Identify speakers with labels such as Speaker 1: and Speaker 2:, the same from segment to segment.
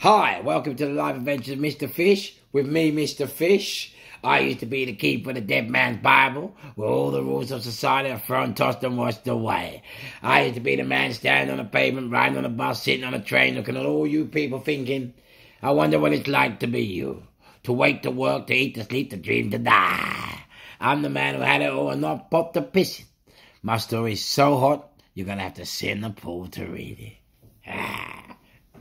Speaker 1: Hi, welcome to the life adventures of Mr. Fish, with me, Mr. Fish. I used to be the keeper of the dead man's Bible, where all the rules of society are thrown, tossed and washed away. I used to be the man standing on the pavement, riding on a bus, sitting on a train, looking at all you people thinking, I wonder what it's like to be you. To wake, to work, to eat, to sleep, to dream, to die. I'm the man who had it all and not popped a piss. My story's so hot, you're going to have to sit in the pool to read it.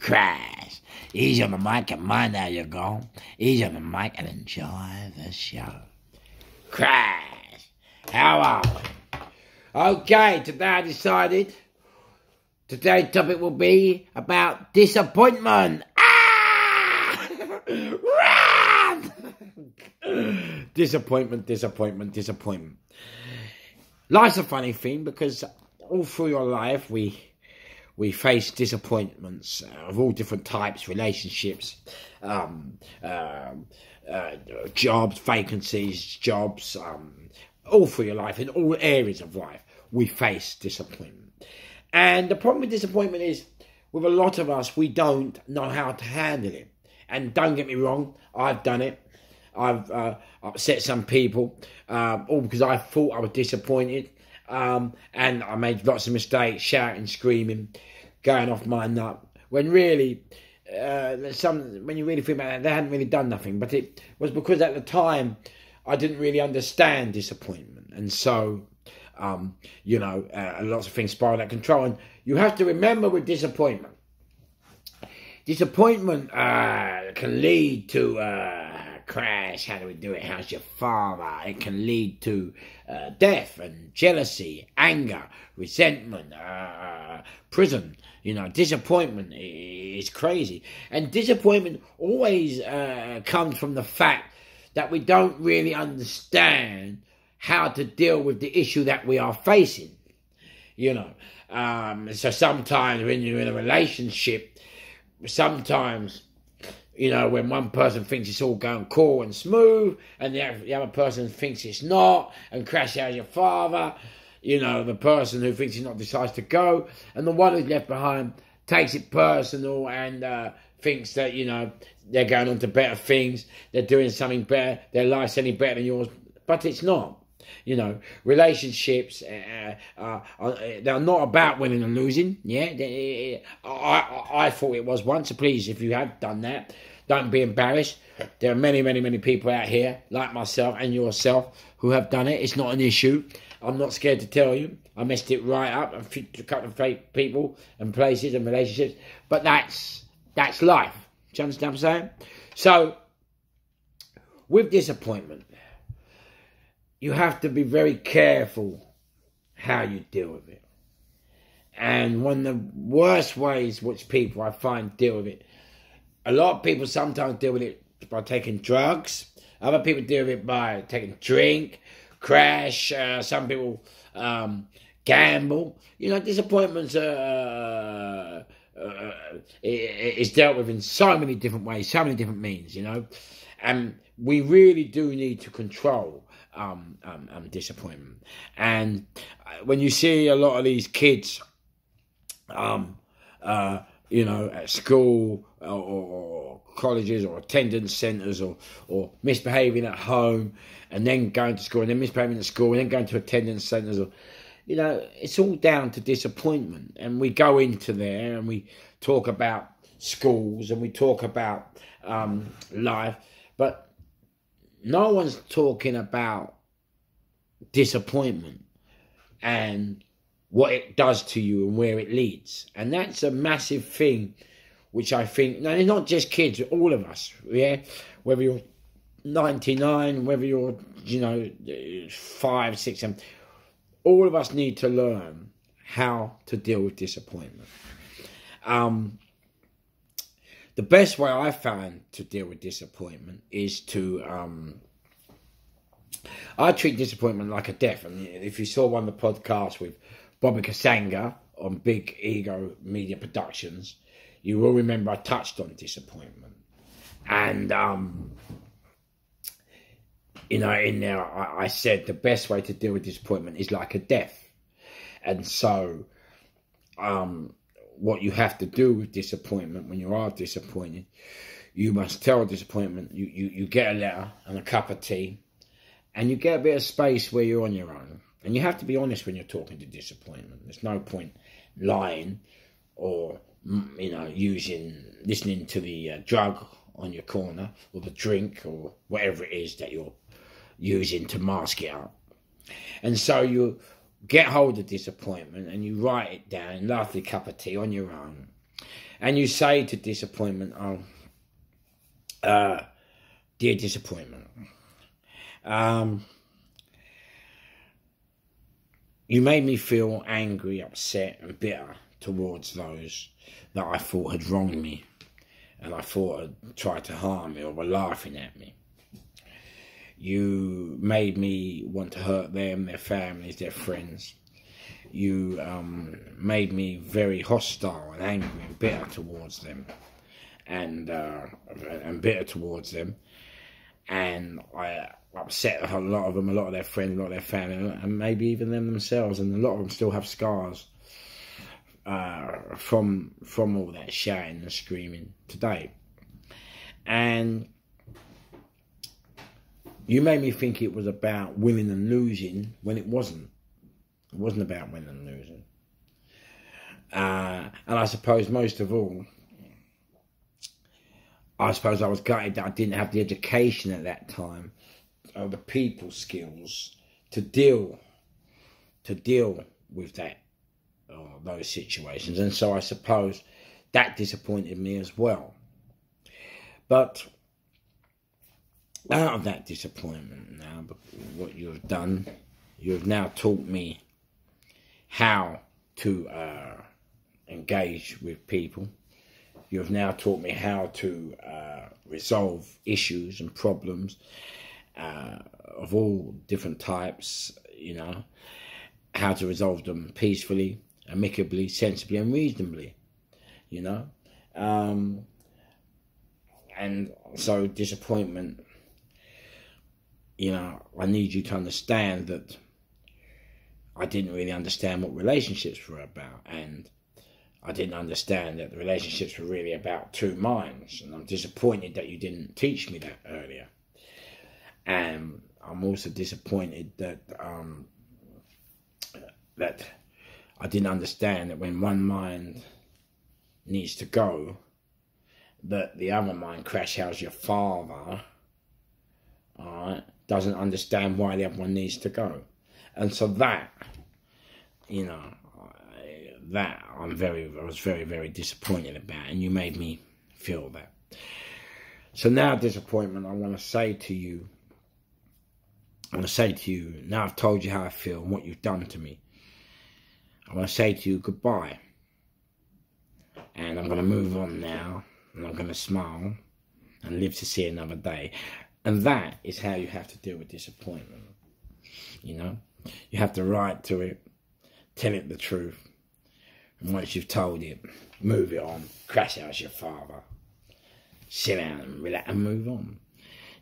Speaker 1: Crash. Easy on the mic and mind how you go. Easy on the mic and enjoy the show. Crash. How are we? Okay, today I decided today's topic will be about disappointment. Run! Disappointment. Life's a funny thing because all through your life we face disappointments of all different types, relationships, jobs, vacancies, all through your life, in all areas of life, we face disappointment. And the problem with disappointment is, with a lot of us, we don't know how to handle it. And don't get me wrong, I've done it. I've upset some people, all because I thought I was disappointed. And I made lots of mistakes, shouting, screaming, going off my nut. When really, when you really think about it, they hadn't really done nothing. But it was because at the time, I didn't really understand disappointment. And so, lots of things spiraled out of control. And you have to remember with disappointment can lead to crash. How do we do it? How's your father? It can lead to death and jealousy, anger, resentment, prison. Disappointment is crazy. And disappointment always comes from the fact that we don't really understand how to deal with the issue that we are facing. So sometimes when you're in a relationship, sometimes, when one person thinks it's all going cool and smooth, and the other person thinks it's not, and crash out your father, the person who thinks he's not decides to go, and the one who's left behind takes it personal and thinks that, they're going on to better things, they're doing something better, their life's any better than yours, but it's not. Relationships, they're not about winning and losing. I thought it was once. So please, if you have done that, don't be embarrassed. There are many people out here, like myself and yourself, who have done it. It's not an issue. I'm not scared to tell you. I messed it right up. I a couple of fake people and places and relationships. But that's life. Do you understand what I'm saying? So, with disappointment, you have to be very careful how you deal with it. And one of the worst ways which people, I find, deal with it, a lot of people sometimes deal with it by taking drugs. Other people deal with it by taking drink, crash. Some people gamble. Disappointments is dealt with in so many different ways, so many different means, And we really do need to control disappointment. And when you see a lot of these kids, at school or colleges or attendance centres or misbehaving at home and then going to school and then misbehaving at school and then going to attendance centres, it's all down to disappointment. And we go into there and we talk about schools and we talk about life, but no one's talking about disappointment and what it does to you and where it leads. And that's a massive thing, which I think, no, it's not just kids, all of us, whether you're 99, whether you're, 5, 6, 7, all of us need to learn how to deal with disappointment. The best way I found to deal with disappointment is to, I treat disappointment like a death. And if you saw one of the podcasts with Bobby Kasanga on Big Ego Media Productions, you will remember I touched on disappointment. And, in there I said the best way to deal with disappointment is like a death. And so, what you have to do with disappointment when you are disappointed, you must tell disappointment, you get a letter and a cup of tea, and you get a bit of space where you're on your own. And you have to be honest when you're talking to disappointment. There's no point lying or, you know, listening to the drug on your corner or the drink or whatever it is that you're using to mask it up. And so you get hold of disappointment and you write it down, lovely cup of tea on your own. And you say to disappointment, dear disappointment, you made me feel angry, upset and bitter towards those that I thought had wronged me and I thought had tried to harm me or were laughing at me. You made me want to hurt them, their families, their friends. You made me very hostile and angry and bitter towards them and bitter towards them. And I upset a lot of them, a lot of their friends, a lot of their family, and maybe even them themselves. And a lot of them still have scars from all that shouting and screaming today. And you made me think it was about winning and losing when it wasn't. It wasn't about winning and losing. And I suppose most of all, I suppose I was gutted that I didn't have the education at that time, or the people skills to deal with that, those situations. And so I suppose that disappointed me as well. But out of that disappointment now, what you have done, you have now taught me how to engage with people. You have now taught me how to resolve issues and problems of all different types, you know, how to resolve them peacefully, amicably, sensibly and reasonably, you know. And so disappointment, you know, I need you to understand that I didn't really understand what relationships were about, and I didn't understand that the relationships were really about two minds, and I'm disappointed that you didn't teach me that earlier. And I'm also disappointed that that I didn't understand that when one mind needs to go, that the other mind, crash house your father, alright, doesn't understand why the other one needs to go. And so that, you know, that I was very, very disappointed about, and you made me feel that. So now, disappointment, I want to say to you, now I've told you how I feel and what you've done to me, I want to say to you goodbye. And I'm going to move on now, and I'm going to smile and live to see another day. And that is how you have to deal with disappointment. You know, you have to write to it, tell it the truth. And once you've told it, move it on, crash out your father, sit down and relax and move on.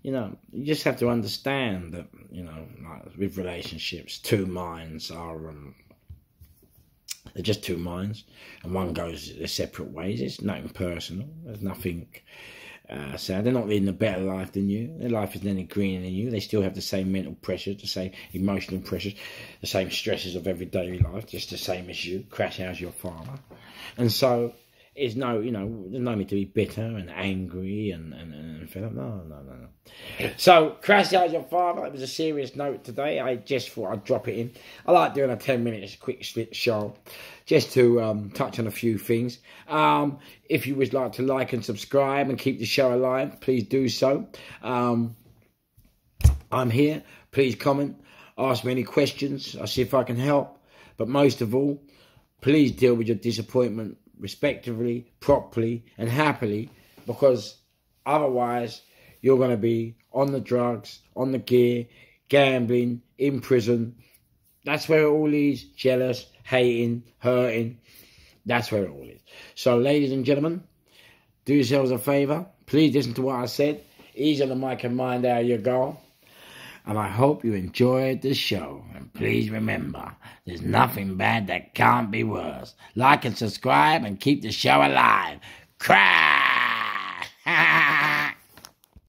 Speaker 1: You know, you just have to understand that, you know, like with relationships, two minds are, they're just two minds, and one goes their separate ways. It's nothing personal. There's nothing sad. They're not leading a better life than you. Their life isn't any greener than you. They still have the same mental pressures, the same emotional pressures, the same stresses of everyday life, just the same as you. Crash out your father. And so, there's no, you know, there's no need to be bitter and angry and fed up. No. So, crash out your father. It was a serious note today. I just thought I'd drop it in. I like doing a 10-minute quick show just to touch on a few things. If you would like to like and subscribe and keep the show alive, please do so. I'm here. Please comment. Ask me any questions. I'll see if I can help. But most of all, please deal with your disappointment respectively, properly and happily, because otherwise you're going to be on the drugs, on the gear, gambling, in prison. That's where it all is. Jealous, hating, hurting. That's where it all is. So ladies and gentlemen, do yourselves a favour. Please listen to what I said. Ease on the mic and mind how you go. And I hope you enjoyed the show. And please remember, there's nothing bad that can't be worse. Like and subscribe and keep the show alive. Cry!